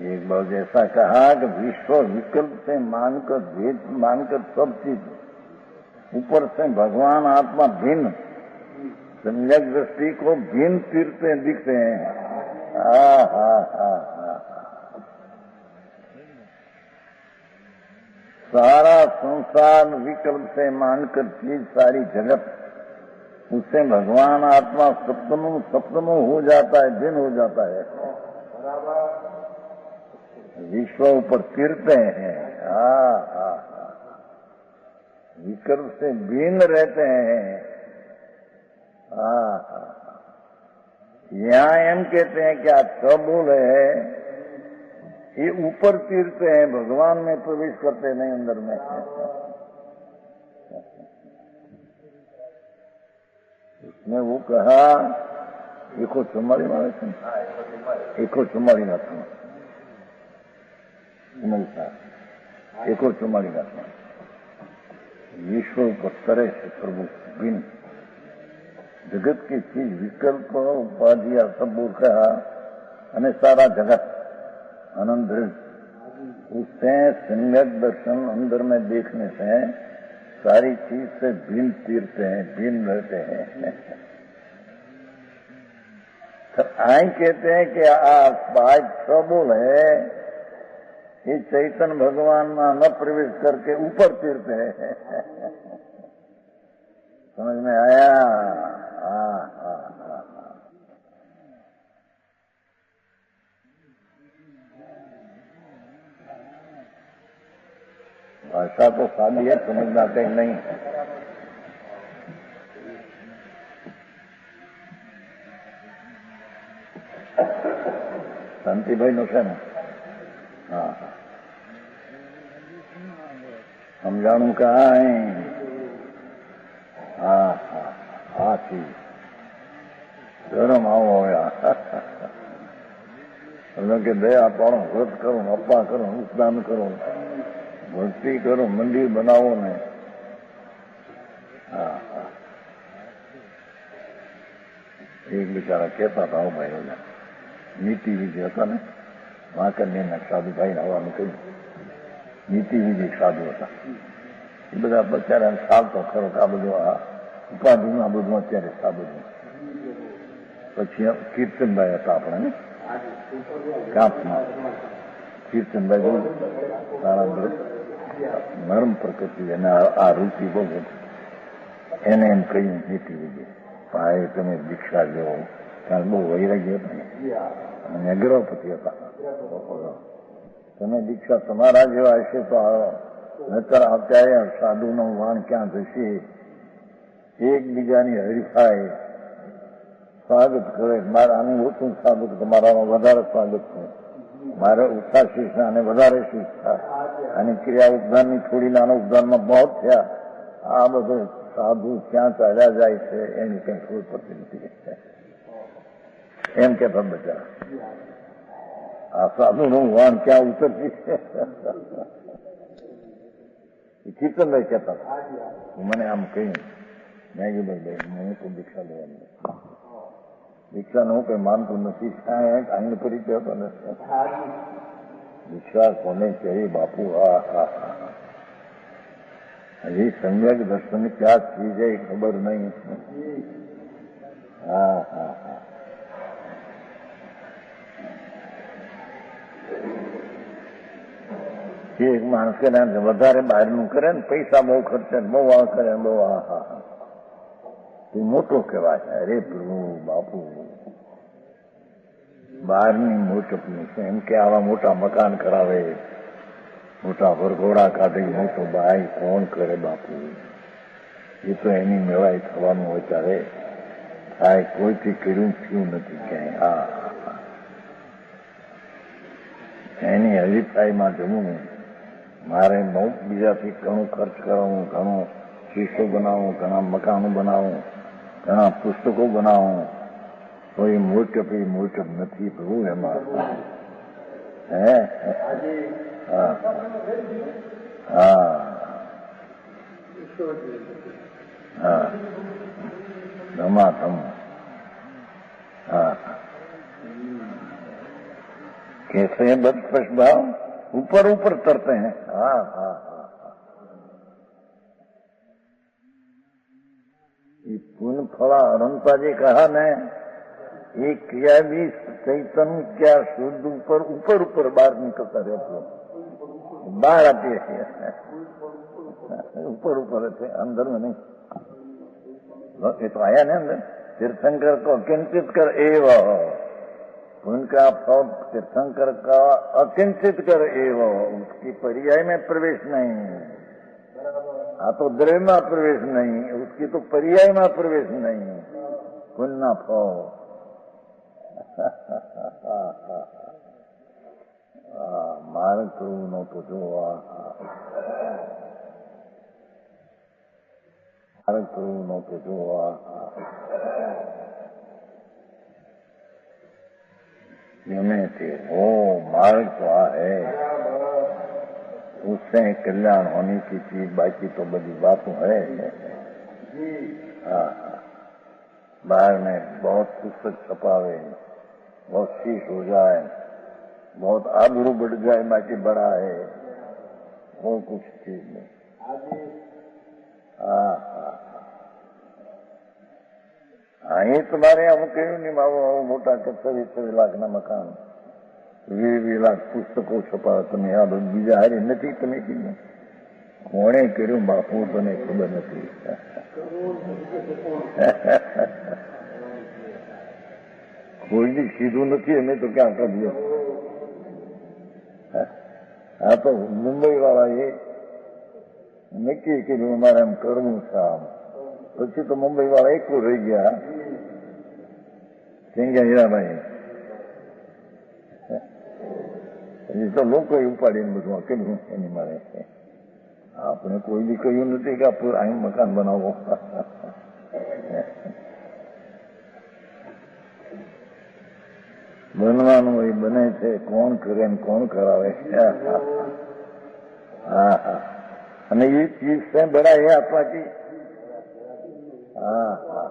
एक बार जैसा कहा कि विश्व विकल्प से मानकर भेद मानकर सब चीज ऊपर से भगवान आत्मा भिन्न, सम्यक दृष्टि को भिन्न तीरते दिखते हैं। सारा संसार विकल्प से मानकर चीज सारी जगत, उससे भगवान आत्मा सप्तमो हो जाता है, दिन हो जाता है। विश्व ऊपर तीरते हैं। विकल्प से भिन्न रहते हैं। यहाँ हम कहते हैं क्या सबूल है, ये ऊपर तीरते हैं, भगवान में प्रवेश करते नहीं अंदर में। उसने वो कहा एको चुम्माड़ी मारे थे, एको चुम्माड़ी मारता एको चुम्माड़ी मारता विश्व पर तरह से प्रभु बिन जगत की चीज विकल्प उपाधिया सब कहा અને सारा जगत आनंद उससे सम्यक दर्शन अंदर में देखने से सारी चीज से भिन्न तीरते हैं, भिन्न रहते हैं। तो आई कहते हैं कि आज सबूल है, ये चैतन्य भगवान में न प्रवेश करके ऊपर तीरते हैं। समझ में आया? भाषा तो सादी है, समझना आते नहीं। શાંતિભાઈ નો છે ને? હા, સમજાણું કાંઈ? હા હા હા, ઠીક. ગરમ આવો આવ્યા કે દયા પાડો, વ્રત કરો, અપ્પા કરો, સ્નાન કરો, ભક્તિ કરો, મંદિર બનાવો ને. હા હા, એક બિચારા કહેતા હતા ભાઈ ઓલા નીતિ વિધિ હતા ને, વાંકરને સાધુભાઈ આવવાનું કહ્યું. નીતિ વિધિ સાધુ હતા, એ બધા બચારા ચાલતો ખરો આ બધું આ ઉપાધિમાં આ બધું અત્યારે સાબુદું. પછી કીર્તનભાઈ હતા આપણે ને કાપમાં, કીર્તનભાઈ બોલ તારા નરમ પ્રકૃતિ અને આ રૂચિ બહુ એને એમ કહ્યું જીતી લીધી. ભાઈ તમે દીક્ષા લો, કારણ બહુ વૈરાગ્ય હતા અને અગ્રપતિ હતા. તમે દીક્ષા તમારા જેવા હશે તો નતર અત્યારે સાધુનું વાણ ક્યાં જશે? એકબીજાની હરીફાઈ સ્વાગત કરે. મારે આનું ઓછું સ્વાગત, તમારામાં વધારે સ્વાગત છે. મારે ઓછા શીશ અને વધારે શીશ થાય. આની ક્રિયા ઉપદાનની થોડી નાના ઉપદાનમાં બહુ થયા. આ બધું સાધુ ક્યાં ચાલ્યા જાય છે એની કઈ ખબર પડતી નથી એમ કેતા બધા. આ સાધુનું વાણ ક્યાં ઉતરતી છે કીર્તનભાઈ કહેતા હતા. મને આમ કહ્યું, મેં કીધું ભાઈ હું તો દીક્ષા લેવાની, દીક્ષા હું કઈ માનતું નથી. આંગ પરિચય હતો ને દીક્ષા કોને કહી બાપુ? હજી સમ્યક દર્શન ક્યાં થઈ જાય ખબર નહીં. હા હા હા એક માણસ કે વધારે બહારનું કરે ને પૈસા બહુ ખર્ચે બહુ આ કરે બહુ હા તું મોટો કહેવાય. અરે પ્રભુ બાપુ બહારની મોટપની છે એમ કે આવા મોટા મકાન કરાવે, મોટા વરઘોડા કાઢે, મોટો ભાઈ કોણ કરે બાપુ? એ તો એની મેળાઈ થવાનું હોય ત્યારે થાય. કોઈથી કર્યું થયું નથી ક્યાંય. હા એની હરીફાઈમાં જવું. મારે બહુ બીજાથી ઘણું ખર્ચ કરાવું, ઘણું શીશો બનાવું, ઘણા મકાનો બનાવું, ઘણા પુસ્તકો બનાવું. કોઈ મોટપ નથી પ્રભુ એમાં. હે હા હા હા ધમાધમ. હા कैसे बद भाव ऊपर ऊपर तरते हैं. हाँ हाँ हाँ ये पुण्य फला अनंता जी कहा ने ये क्रिया भी चैतन क्या शुद्ध ऊपर ऊपर ऊपर बाहर निकलता रहते बाहर आती है ऊपर ऊपर रहते अंदर में नहीं. ये तो आया ना अंदर. तीर्थंकर को किंचित कर एवं उनका फल तीर्थंकर का अकिंचित कर एवं उसकी पर्याय में प्रवेश नहीं. हाँ तो द्रव्य में प्रवेश नहीं, उसकी तो पर्याय में प्रवेश नहीं. पुण्य फल मार्ग प्रभु नो तो जो मार्ग प्रभु नो तो जो थे वो मार्ग तो है, उससे कल्याण होने की चीज, बाकी तो बड़ी बातों है. हाँ बाहर में बहुत पुस्तक छपावे, बहुत शीश हो जाए, बहुत आबरू बढ़ जाए, बाकी बड़ा है वो कुछ चीज नहीं. हाँ हाँ हाँ ये तुम्हारे हम कहूँ नहीं बाबू मोटा 70 लाख ना मकान 20 लाख पुस्तकों छपा તમે આ બીજા હારી નથી તમે કીધું કોણે કર્યું બાપુ તને ખબર નથી. કોઈને કીધું નથી અમે તો ક્યાં કરીએ. આ તો મુંબઈ વાળાએ નક્કી કર્યું અમારે એમ કરવું છે આમ. પછી તો મુંબઈ વાળા એકલું રહી ગયા. સિંગ્યા હીરાભાઈ હજી તો લોકો ઉપાડીને બધું કર્યું એની મારે. આપણે કોઈ બી કહ્યું નથી કે અહીં મકાન બનાવો. બનવાનું એ બને છે, કોણ કરે ને કોણ કરાવે. હા હા અને એ ચીજ છે બડા એ આપવાથી. હા હા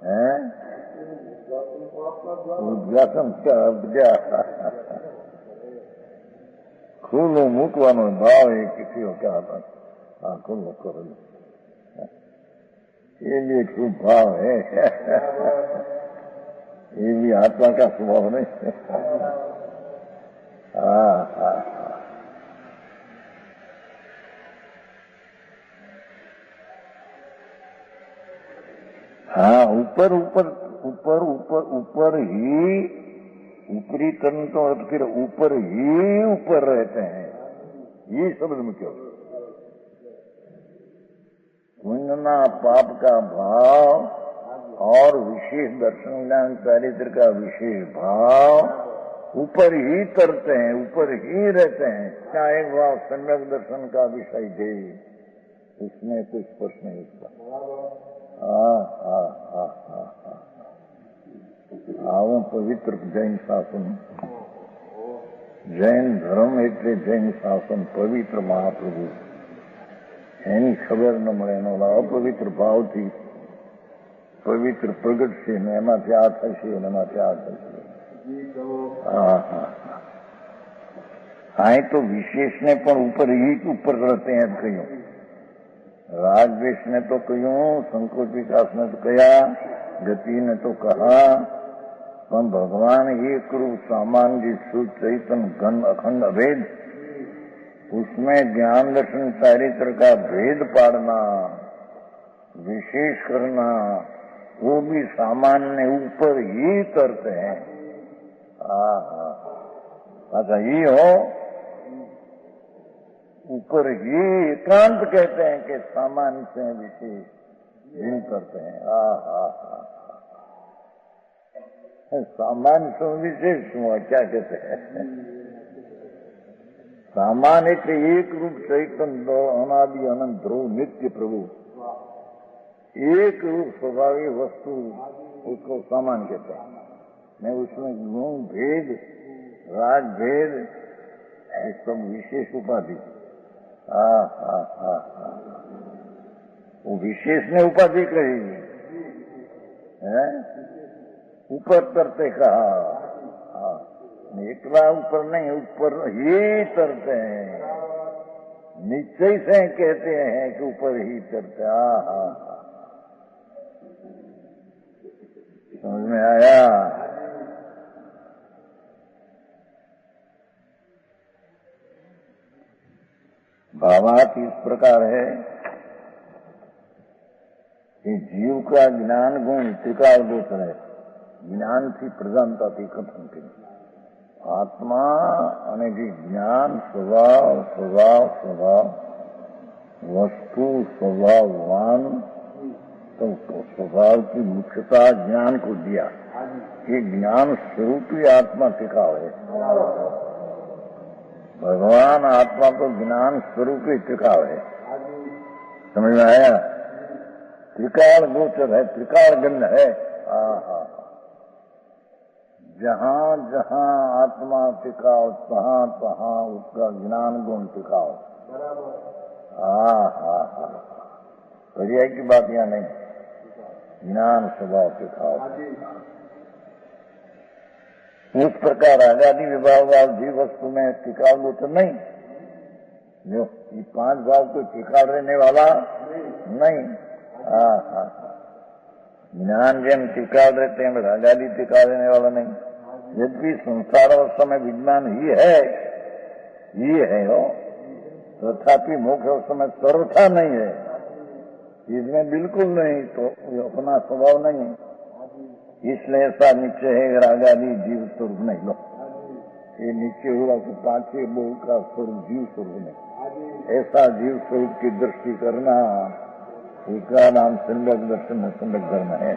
હે ઉદઘાટન ખુલ્લું મૂકવાનો ભાવ એ કેટલો ક્યાં હતા. હા ખુલ્લું કરેલું એ બી એક શુભ ભાવ હે. એ બી આત્મા કા સ્વભાવ નહીં. हाँ, ऊपर ऊपर ऊपर ऊपर ऊपर ही ऊपरी तन तो फिर ऊपर ही ऊपर रहते हैं, ये शब्द में क्यों? पुण्यना पाप का भाव और विशेष दर्शन ज्ञान चारित्र का विशेष भाव ऊपर ही तरते हैं, ऊपर ही रहते हैं। चाहे भाव सम्यक दर्शन का विषय दे, उसमें कुछ प्रश्न नहीं उसका। आवो पवित्र जैन शासन, जैन धर्म એટલે જૈન શાસન પવિત્ર મહાપ્રભુ, એની ખબર ન મળે, એનો અપવિત્ર ભાવથી પવિત્ર પ્રગટશે ને એમાંથી આ થશે ને એમાંથી આ થશે. હા, તો વિશેષને પણ ઉપર ही ઉપર કરते हैं કહ્યું, राजवेश ने तो क्यों, संकोच विकास ने तो कहा, गति ने तो कहा, पर भगवान एक रूप सामान्य शुद्ध चैतन्य घन अखंड अभेद, उसमें ज्ञान दर्शन चारित्र का भेद पाड़ना, विशेष करना, वो भी सामान्य ऊपर ही करते हैं. अच्छा, ये हो ऊपर ही एकांत कहते हैं कि सामान्य से विशेष भिन्न करते हैं. सामान्य से विशेष क्या कहते हैं? सामान्य के एक रूप चैतन्य अनादि अनंत ध्रुव नित्य प्रभु, एक रूप स्वाभाविक वस्तु, उसको सामान्य कहते हैं. मैं उसमें गुण भेद, राज भेद, सब विशेष उपाधि. वो विशेष ने उपाधि कही है, ऊपर तरते कहा. एकला ऊपर नहीं, ऊपर ही तरते हैं, निश्चय से कहते हैं कि ऊपर ही तरते. समझ में आया? भावार्थ इस प्रकार है कि जीव का ज्ञान गुण त्रिकाल गोचर है. ज्ञान થી પ્રધાનતાથી કથન કર્યું. આત્મા અને જે જ્ઞાન સ્વભાવ સ્વભાવ સ્વભાવ वस्तु स्वभाववान, तो स्वभाव की मुख्यता ज्ञान को दिया. ये ज्ञान स्वरूप ही आत्मा टिकाव है. भगवान आत्मा को ज्ञान स्वरूप ही टिकाव है. समझ में आया? त्रिकाल गोचर है, त्रिकाल गण है. जहाँ जहाँ आत्मा टिकाव, तहाँ तहाँ उसका ज्ञान गुण टिकाव. पर्याय की बात यहाँ नहीं, ज्ञान स्वभाव टिकाव. इस प्रकार आजादी विभागवाद जीव वस्तु में टिकाव गोचर नहीं. जो ये 5 भाव को टिकाव रहने वाला नहीं. ज्ञान जन टिकाव रहते हैं, आजादी टिकाव रहने वाला नहीं. यद्यपि संसार अवस्था में विज्ञान ही है हो, तथापि मोक्ष अवस्था में सर्वथा नहीं है. इसमें बिल्कुल नहीं, तो अपना स्वभाव नहीं. इसलिए ऐसा निश्चय है रागादि जीव स्वरूप नहीं. लो, ये निश्चय हुआ तो पांचवे बोल का स्वरूप जीव स्वरूप नहीं. ऐसा जीव स्वरूप की दृष्टि करना, उसका नाम सम्यक दर्शन सम्यक धर्म है.